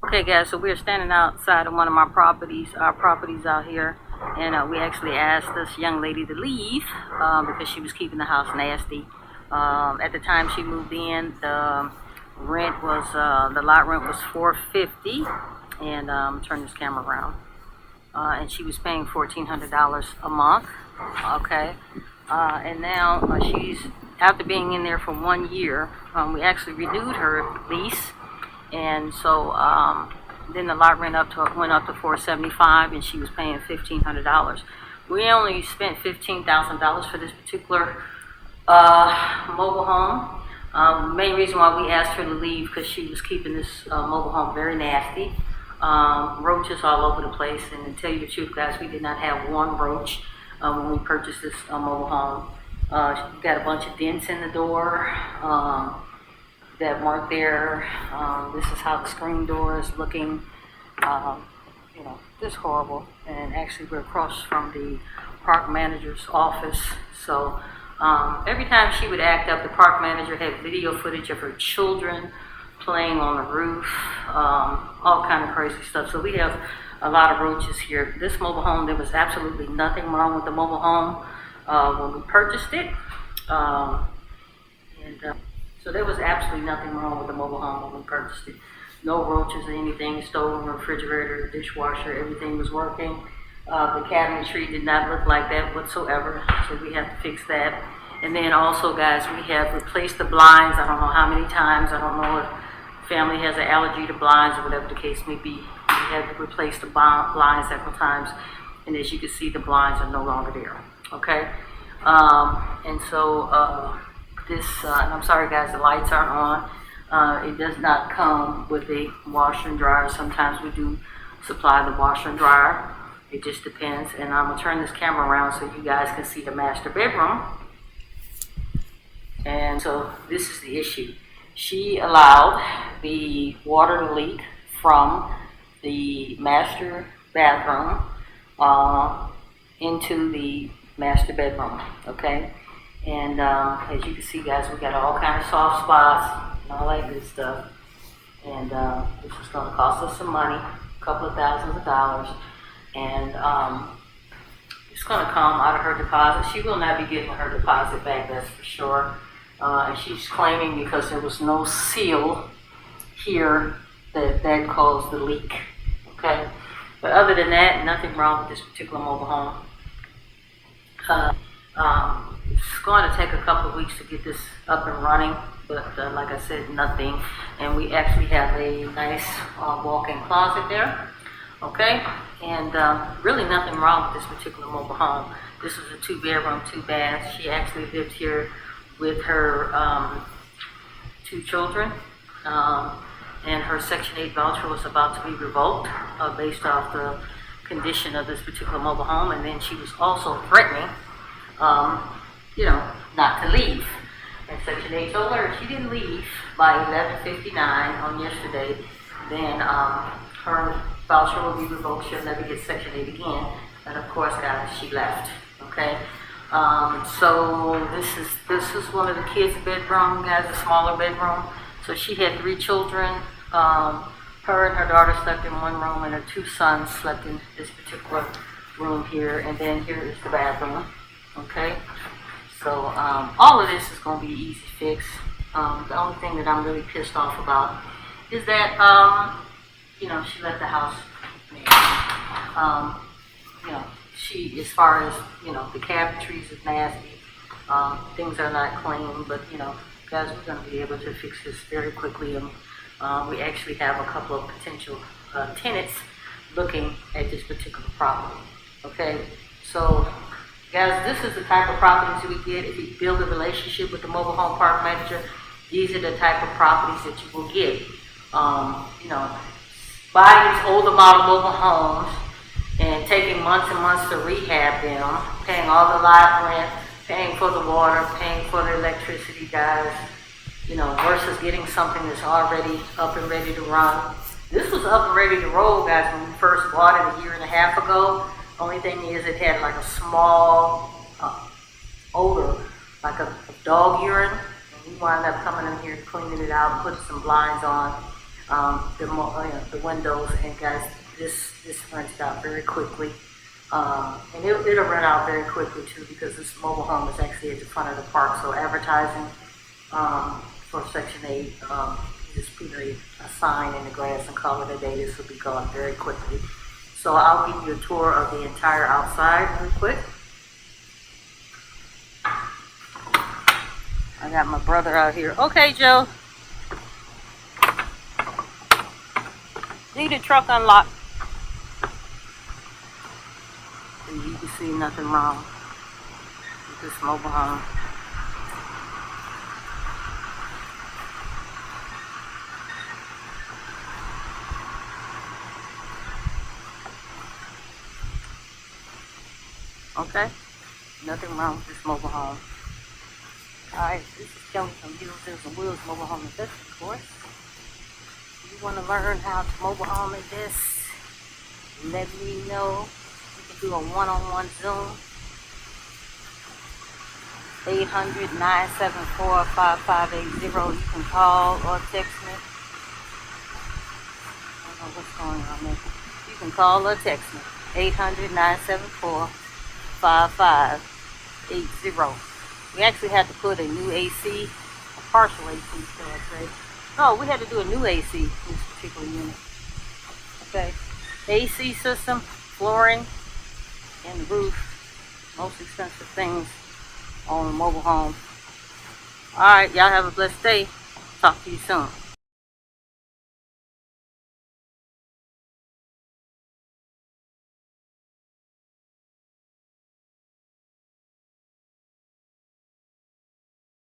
Okay guys, so we're standing outside of one of our properties out here, and we actually asked this young lady to leave because she was keeping the house nasty. At the time she moved in, the lot rent was $450, and turn this camera around, and she was paying $1,400 a month. Okay, and now she's after being in there for 1 year. We actually renewed her lease. And so then the lot went up to $475, and she was paying $1,500. We only spent $15,000 for this particular mobile home. Main reason why we asked her to leave because she was keeping this mobile home very nasty. Roaches all over the place, and to tell you the truth, guys, we did not have one roach when we purchased this mobile home. She got a bunch of dents in the door that weren't there. This is how the screen door is looking. Just horrible. And actually, we're across from the park manager's office. So every time she would act up, the park manager had video footage of her children playing on the roof, all kind of crazy stuff. So we have a lot of roaches here. This mobile home, there was absolutely nothing wrong with the mobile home when we purchased it. So there was absolutely nothing wrong with the mobile home when we purchased it. No roaches or anything, stove, refrigerator, dishwasher, everything was working. The cabinetry did not look like that whatsoever, so we have to fix that. And then also, guys, we have replaced the blinds. I don't know how many times. I don't know if family has an allergy to blinds or whatever the case may be. We had to replace the blinds several times, and as you can see, the blinds are no longer there, okay? And I'm sorry guys, the lights aren't on. It does not come with a washer and dryer. Sometimes we do supply the washer and dryer. It just depends. And I'm gonna turn this camera around so you guys can see the master bedroom. And so this is the issue. She allowed the water to leak from the master bathroom into the master bedroom, okay? And as you can see, guys, we got all kind of soft spots and all that good stuff. And this is going to cost us some money, a couple of thousands of dollars. And it's going to come out of her deposit. She will not be getting her deposit back, that's for sure. And she's claiming because there was no seal here that caused the leak. Okay? But other than that, nothing wrong with this particular mobile home. It's going to take a couple of weeks to get this up and running, but like I said, nothing. And we actually have a nice walk-in closet there, okay? And really nothing wrong with this particular mobile home. This was a 2-bedroom, 2-bath. She actually lived here with her 2 children, and her Section 8 voucher was about to be revoked based off the condition of this particular mobile home. And then she was also threatening not to leave. And Section 8 told her if she didn't leave by 11:59 on yesterday, then her voucher will be revoked. She'll never get Section 8 again. And of course, guys, she left. Okay. So this is one of the kids' bedroom, guys, a smaller bedroom. So she had 3 children. Her and her daughter slept in one room, and her 2 sons slept in this particular room here. And then here is the bathroom. Okay. So all of this is going to be easy fix. The only thing that I'm really pissed off about is that she left the house. She, as far as the cabinetries is nasty. Things are not clean, but guys, we're going to be able to fix this very quickly. And we actually have a couple of potential tenants looking at this particular property. Okay, so. Guys, this is the type of properties we get if you build a relationship with the mobile home park manager. These are the type of properties that you will get. Buying these older model mobile homes and taking months and months to rehab them, paying all the lot rent, paying for the water, paying for the electricity, guys, versus getting something that's already up and ready to run. This was up and ready to roll, guys, when we first bought it a year and a half ago. Only thing is it had like a small odor, like a dog urine. And we wound up coming in here, cleaning it out, putting some blinds on. the windows, and guys, this rented out very quickly. And it'll rent out very quickly too, because this mobile home is actually at the front of the park. So advertising for Section 8, you just put a sign in the grass and call it a day. This will be gone very quickly. So I'll give you a tour of the entire outside real quick. I got my brother out here. Okay, Joe. Need the truck unlocked. And you can see nothing wrong with this mobile home. Okay, nothing wrong with this mobile home. Alright, this is Kelly from Heels and Wheels Mobile Home Investment, of course. If you want to learn how to mobile home invest, let me know. We can do a one-on-one Zoom. 800-974-5580. You can call or text me. I don't know what's going on there. You can call or text me. 800-974-5580. We actually had to put a new AC, a partial AC, should I say. No, we had to do a new AC in this particular unit. Okay. AC system, flooring, and the roof. Most expensive things on a mobile home. Alright, y'all have a blessed day. Talk to you soon.